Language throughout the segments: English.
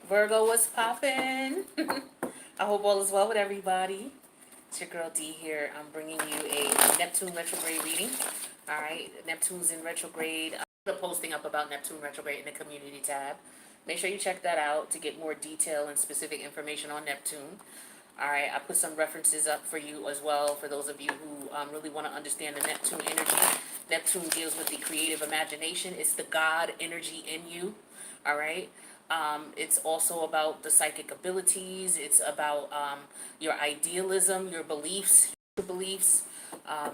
Virgo, what's poppin'? I hope all is well with everybody. It's your girl D here. I'm bringing you a Neptune retrograde reading. All right, Neptune's in retrograde. I'm posting up about Neptune retrograde in the community tab. Make sure you check that out to get more detail and specific information on Neptune. All right, I put some references up for you as well for those of you who really want to understand the Neptune energy. Neptune deals with the creative imagination. It's the God energy in you. All right. It's also about the psychic abilities. It's about your idealism, your beliefs. Um,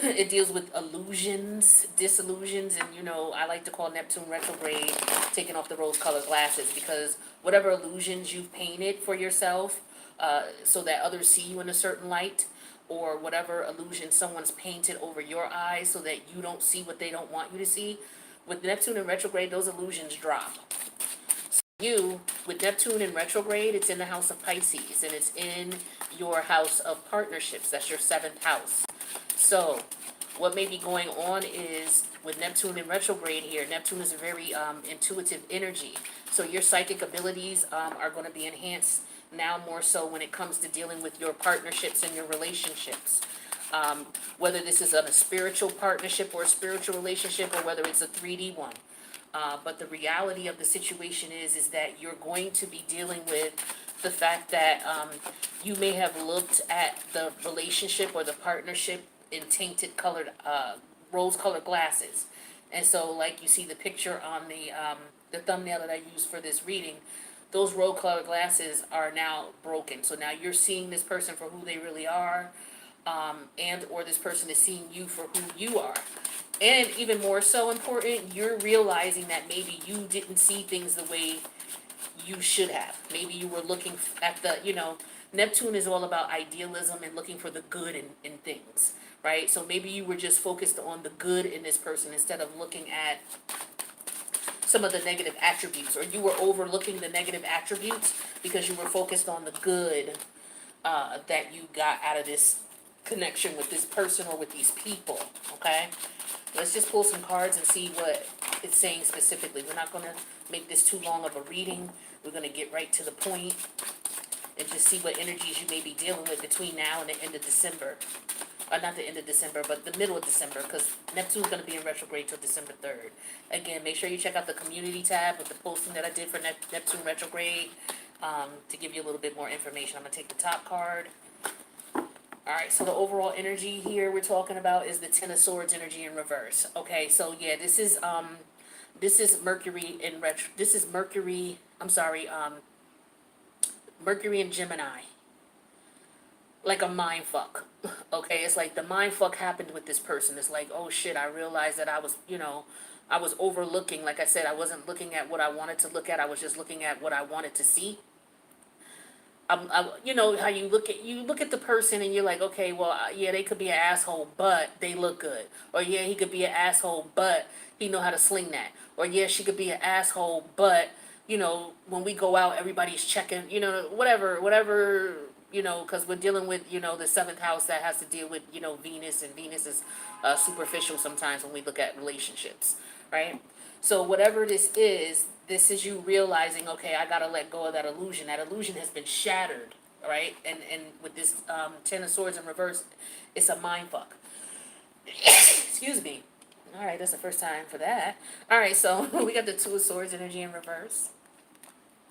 it deals with illusions, disillusions, and I like to call Neptune retrograde taking off the rose-colored glasses, because whatever illusions you've painted for yourself, so that others see you in a certain light, or whatever illusion someone's painted over your eyes so that you don't see what they don't want you to see. With Neptune in retrograde, those illusions drop. You, with Neptune in retrograde, it's in the house of Pisces, and it's in your house of partnerships. That's your seventh house. So, what may be going on is, with Neptune in retrograde here, Neptune is a very intuitive energy. So your psychic abilities are going to be enhanced now more so when it comes to dealing with your partnerships and your relationships. Whether this is a spiritual partnership or a spiritual relationship, or whether it's a 3D one. But the reality of the situation is that you're going to be dealing with the fact that you may have looked at the relationship or the partnership in tainted colored, rose-colored glasses. And so, like you see the picture on the thumbnail that I used for this reading, those rose-colored glasses are now broken. So now you're seeing this person for who they really are, and or this person is seeing you for who you are. And even more so important, you're realizing that maybe you didn't see things the way you should have. Maybe you were looking at Neptune is all about idealism and looking for the good in things, right? So maybe you were just focused on the good in this person instead of looking at some of the negative attributes, or you were overlooking the negative attributes because you were focused on the good that you got out of this connection with this person or with these people, okay? Let's just pull some cards and see what it's saying specifically. We're not going to make this too long of a reading. We're going to get right to the point and just see what energies you may be dealing with between now and the end of December. Not the end of December, but the middle of December, because Neptune's going to be in retrograde till December 3rd. Again, make sure you check out the community tab with the posting that I did for Neptune retrograde to give you a little bit more information. I'm going to take the top card. Alright, so the overall energy here we're talking about is the Ten of Swords energy in reverse. Okay, so yeah, this is Mercury in Mercury in Gemini. Like a mind fuck. Okay, it's like the mind fuck happened with this person. It's like, oh shit, I realized that I was overlooking. Like I said, I wasn't looking at what I wanted to look at. I was just looking at what I wanted to see. You know how you look at the person and you're like, okay, well, yeah, they could be an asshole, but they look good. Or yeah, he could be an asshole, but he know how to sling that. Or yeah, she could be an asshole, but when we go out, everybody's checking. Whatever. Because we're dealing with the seventh house that has to deal with Venus, and Venus is superficial sometimes when we look at relationships, right? So whatever this is you realizing, okay, I gotta let go of that illusion. That illusion has been shattered, right? And with this Ten of Swords in reverse, it's a mind fuck. Excuse me. All right, that's the first time for that. All right, so we got the Two of Swords energy in reverse.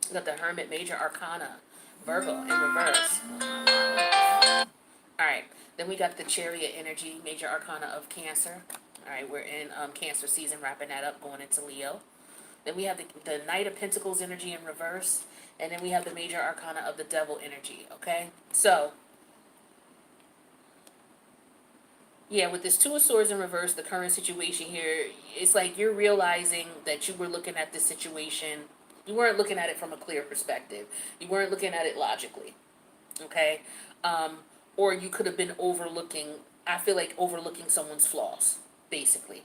We got the Hermit Major Arcana, Virgo in reverse. All right, then we got the Chariot energy, Major Arcana of Cancer. All right, we're in Cancer season, wrapping that up, going into Leo. Then we have the Knight of Pentacles energy in reverse. And then we have the Major Arcana of the Devil energy, okay? So, yeah, with this Two of Swords in reverse, the current situation here, it's like you're realizing that you were looking at this situation. You weren't looking at it from a clear perspective. You weren't looking at it logically, okay? Or you could have been I feel like overlooking someone's flaws, basically.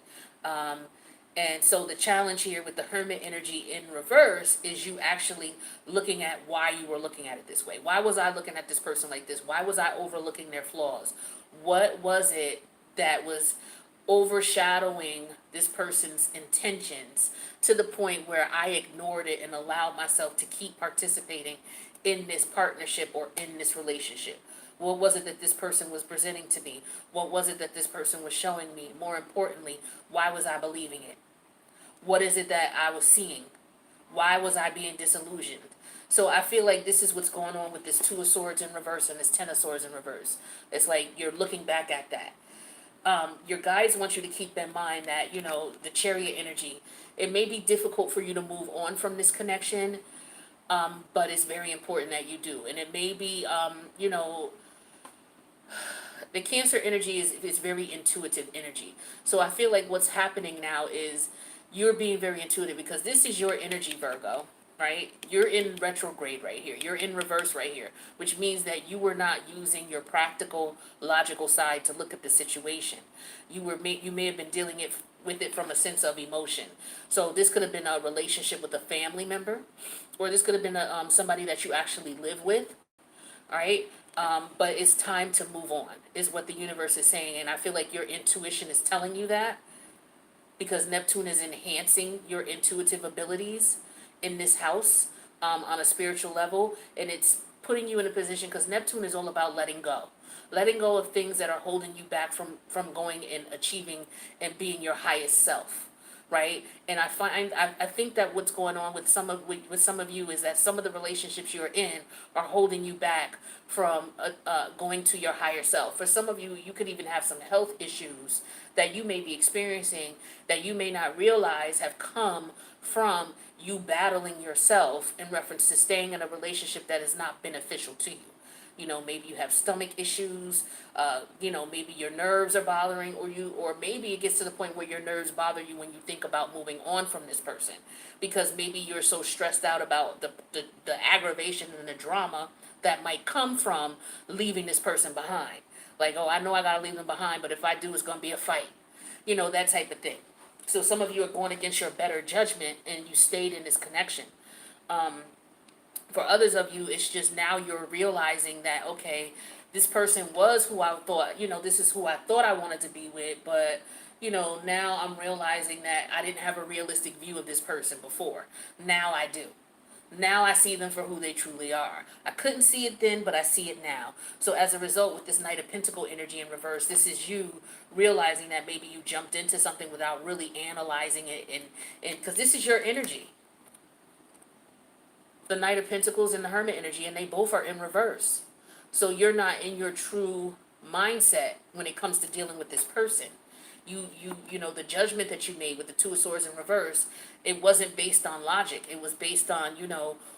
And so the challenge here with the Hermit energy in reverse is you actually looking at why you were looking at it this way. Why was I looking at this person like this? Why was I overlooking their flaws? What was it that was overshadowing this person's intentions to the point where I ignored it and allowed myself to keep participating in this partnership or in this relationship. What was it that this person was presenting to me? What was it that this person was showing me? More importantly, why was I believing it? What is it that I was seeing? Why was I being disillusioned? So I feel like this is what's going on with this Two of Swords in reverse and this Ten of Swords in reverse. It's like you're looking back at that. Your guides want you to keep in mind that, the Chariot energy, it may be difficult for you to move on from this connection, but it's very important that you do. And it may be, the Cancer energy is very intuitive energy. So I feel like what's happening now is you're being very intuitive because this is your energy, Virgo, right? You're in retrograde right here. You're in reverse right here, which means that you were not using your practical, logical side to look at the situation. You may have been dealing with it from a sense of emotion. So this could have been a relationship with a family member, or this could have been somebody that you actually live with, all right? But it's time to move on, is what the universe is saying. And I feel like your intuition is telling you that because Neptune is enhancing your intuitive abilities in this house on a spiritual level. And it's putting you in a position because Neptune is all about letting go. Letting go of things that are holding you back from going and achieving and being your highest self. Right, and I think that what's going on with some of you is that some of the relationships you're in are holding you back from going to your higher self. For some of you, you could even have some health issues that you may be experiencing that you may not realize have come from you battling yourself in reference to staying in a relationship that is not beneficial to you. Maybe you have stomach issues, maybe your nerves are bothering or maybe it gets to the point where your nerves bother you when you think about moving on from this person. Because maybe you're so stressed out about the aggravation and the drama that might come from leaving this person behind. Like, oh, I know I gotta leave them behind, but if I do, it's gonna be a fight. That type of thing. So some of you are going against your better judgment and you stayed in this connection. For others of you, it's just now you're realizing that, okay, this person was who I thought, this is who I thought I wanted to be with, but, now I'm realizing that I didn't have a realistic view of this person before. Now I do. Now I see them for who they truly are. I couldn't see it then, but I see it now. So as a result, with this Knight of Pentacle energy in reverse, this is you realizing that maybe you jumped into something without really analyzing it, and because this is your energy. The Knight of Pentacles and the Hermit energy, and they both are in reverse. So you're not in your true mindset when it comes to dealing with this person. The judgment that you made with the Two of Swords in reverse, it wasn't based on logic. It was based on,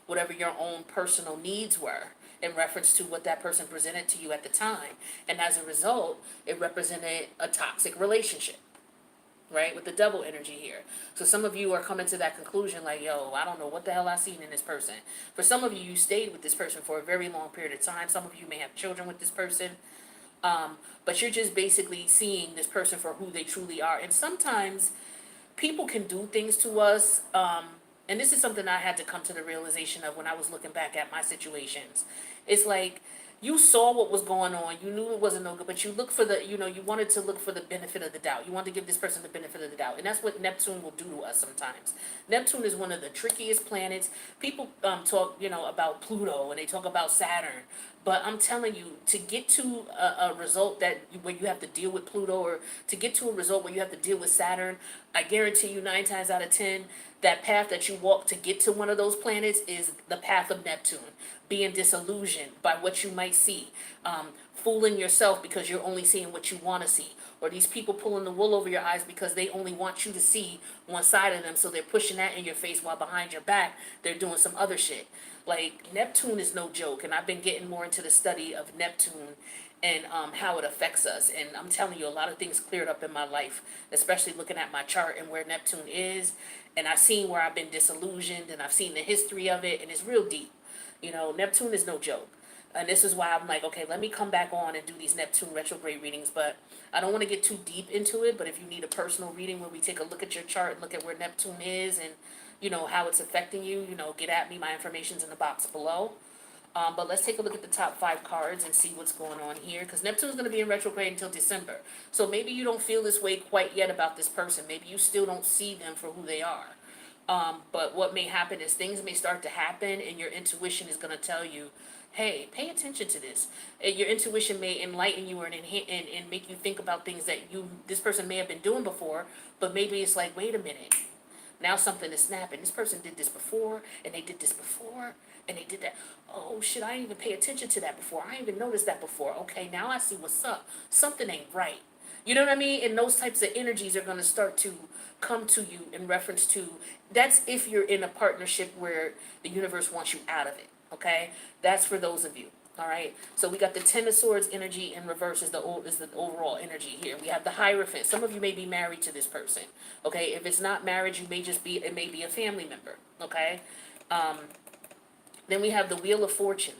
whatever your own personal needs were in reference to what that person presented to you at the time. And as a result, it represented a toxic relationship. Right, with the double energy here. So some of you are coming to that conclusion like, yo, I don't know what the hell I seen in this person. For some of you, you stayed with this person for a very long period of time. Some of you may have children with this person. But you're just basically seeing this person for who they truly are. And sometimes people can do things to us. And this is something I had to come to the realization of when I was looking back at my situations. It's like, you saw what was going on, you knew it wasn't no good, but you look for you wanted to look for the benefit of the doubt. You wanted to give this person the benefit of the doubt. And that's what Neptune will do to us sometimes. Neptune is one of the trickiest planets. People talk, about Pluto and they talk about Saturn. But I'm telling you, to get to a result where you have to deal with Pluto, or to get to a result where you have to deal with Saturn, I guarantee you 9 times out of 10, that path that you walk to get to one of those planets is the path of Neptune. Being disillusioned by what you might see, fooling yourself because you're only seeing what you want to see, or these people pulling the wool over your eyes because they only want you to see one side of them, so they're pushing that in your face while behind your back they're doing some other shit. Like, Neptune is no joke, and I've been getting more into the study of Neptune and how it affects us. And I'm telling you, a lot of things cleared up in my life, especially looking at my chart and where Neptune is. And I've seen where I've been disillusioned, and I've seen the history of it, and it's real deep. Neptune is no joke. And this is why I'm like, okay, let me come back on and do these Neptune retrograde readings. But I don't want to get too deep into it. But if you need a personal reading where we take a look at your chart and look at where Neptune is and, how it's affecting you, get at me. My information's in the box below. But let's take a look at the top 5 cards and see what's going on here, because Neptune's going to be in retrograde until December. So maybe you don't feel this way quite yet about this person. Maybe you still don't see them for who they are. But what may happen is things may start to happen, and your intuition is going to tell you, hey, pay attention to this. And your intuition may enlighten you and make you think about things that this person may have been doing before, but maybe it's like, wait a minute. Now something is snapping. This person did this before, and they did this before, and they did that. Oh shit, I didn't even pay attention to that before. I didn't even notice that before. Okay, now I see what's up. Something ain't right. You know what I mean? And those types of energies are going to start to come to you in reference to, that's if you're in a partnership where the universe wants you out of it. Okay? That's for those of you. All right, so we got the Ten of Swords energy in reverse is the overall energy here. We have the Hierophant. Some of you may be married to this person. Okay, if it's not marriage, it may be a family member. Okay, then we have the Wheel of Fortune.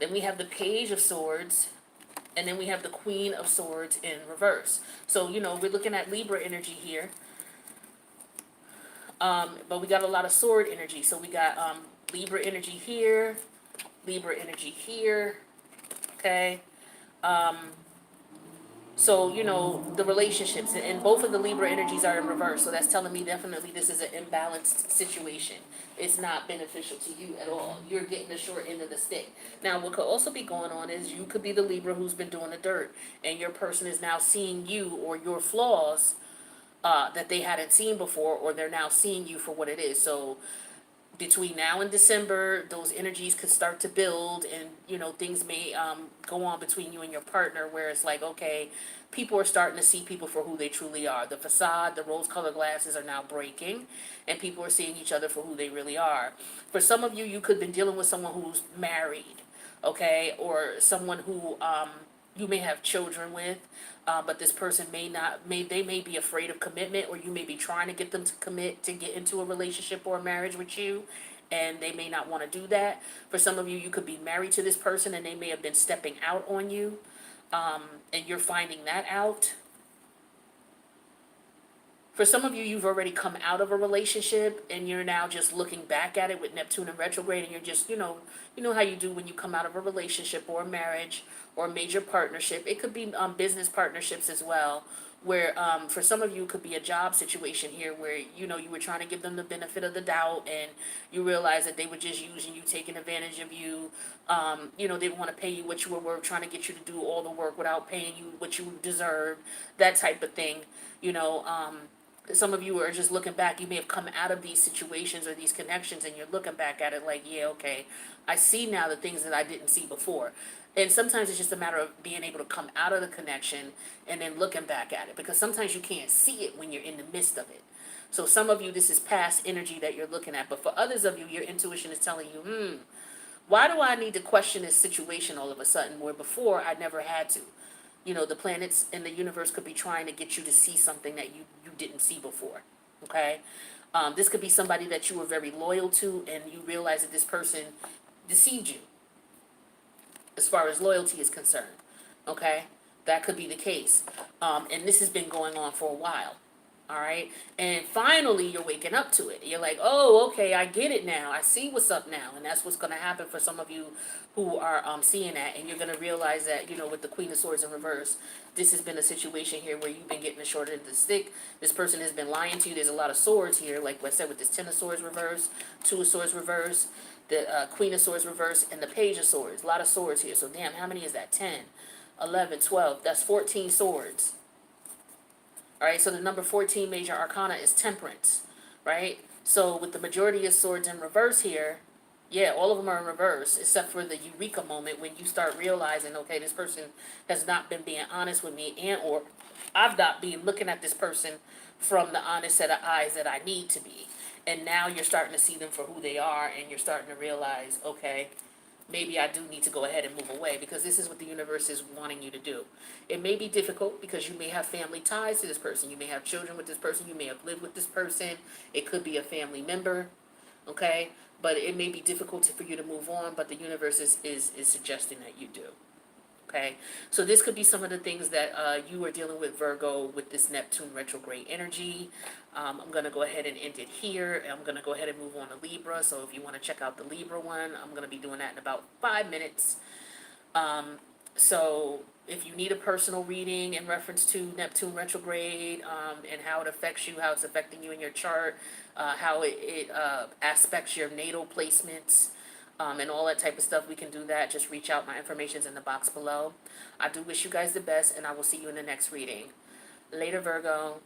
Then we have the Page of Swords, and then we have the Queen of Swords in reverse. So we're looking at Libra energy here, but we got a lot of sword energy. So we got Libra energy here. Libra energy here, okay? So, the relationships, and both of the Libra energies are in reverse, so that's telling me definitely this is an imbalanced situation. It's not beneficial to you at all. You're getting the short end of the stick. Now, what could also be going on is you could be the Libra who's been doing the dirt, and your person is now seeing you or your flaws that they hadn't seen before, or they're now seeing you for what it is. So, between now and December, those energies could start to build, and things may go on between you and your partner where it's like, okay, people are starting to see people for who they truly are. The facade, the rose-colored glasses are now breaking, and people are seeing each other for who they really are. For some of you, you could have been dealing with someone who's married, okay, or someone who you may have children with, but this person they may be afraid of commitment, or you may be trying to get them to commit to get into a relationship or a marriage with you, and they may not want to do that. For some of you, you could be married to this person, and they may have been stepping out on you, and you're finding that out. For some of you, you've already come out of a relationship, and you're now just looking back at it with Neptune in retrograde, and you're just, how you do when you come out of a relationship or a marriage or a major partnership. It could be business partnerships as well, where for some of you, it could be a job situation here where, you were trying to give them the benefit of the doubt, and you realize that they were just using you, taking advantage of you. They didn't want to pay you what you were worth, trying to get you to do all the work without paying you what you deserve, that type of thing, some of you are just looking back. You may have come out of these situations or these connections, and you're looking back at it like, yeah, okay, I see now the things that I didn't see before. And sometimes it's just a matter of being able to come out of the connection and then looking back at it, because sometimes you can't see it when you're in the midst of it. So some of you, this is past energy that you're looking at, but for others of you, your intuition is telling you, why do I need to question this situation all of a sudden, where before I never had to? The planets in the universe could be trying to get you to see something that you didn't see before, okay? This could be somebody that you were very loyal to, and you realize that this person deceived you as far as loyalty is concerned, okay? That could be the case. And this has been going on for a while, all right? And finally, you're waking up to it. You're like, oh, okay, I get it now. I see what's up now. And that's what's going to happen for some of you who are seeing that. And you're going to realize that, with the Queen of Swords in reverse, this has been a situation here where you've been getting the short end of the stick. This person has been lying to you. There's a lot of swords here, like I said, with this Ten of Swords reverse, Two of Swords reverse, the Queen of Swords reverse, and the Page of Swords. A lot of swords here. So, damn, how many is that? 10, 11, 12. That's 14 swords. All right, so the number 14 major arcana is temperance, right? So with the majority of swords in reverse here, yeah, all of them are in reverse, except for the eureka moment when you start realizing, okay, this person has not been being honest with me, and or I've not been looking at this person from the honest set of eyes that I need to be. And now you're starting to see them for who they are, and you're starting to realize, okay, maybe I do need to go ahead and move away, because this is what the universe is wanting you to do. It may be difficult because you may have family ties to this person. You may have children with this person. You may have lived with this person. It could be a family member, okay? But it may be difficult for you to move on, but the universe is suggesting that you do, Okay, so this could be some of the things that you are dealing with, Virgo, with this Neptune retrograde energy. I'm going to go ahead and end it here. I'm going to go ahead and move on to Libra. So if you want to check out the Libra one, I'm going to be doing that in about 5 minutes. So if you need a personal reading in reference to Neptune retrograde, and how it affects you, how it's affecting you in your chart, how it aspects your natal placements, and all that type of stuff, we can do that. Just reach out. My information's in the box below. I do wish you guys the best, and I will see you in the next reading. Later, Virgo.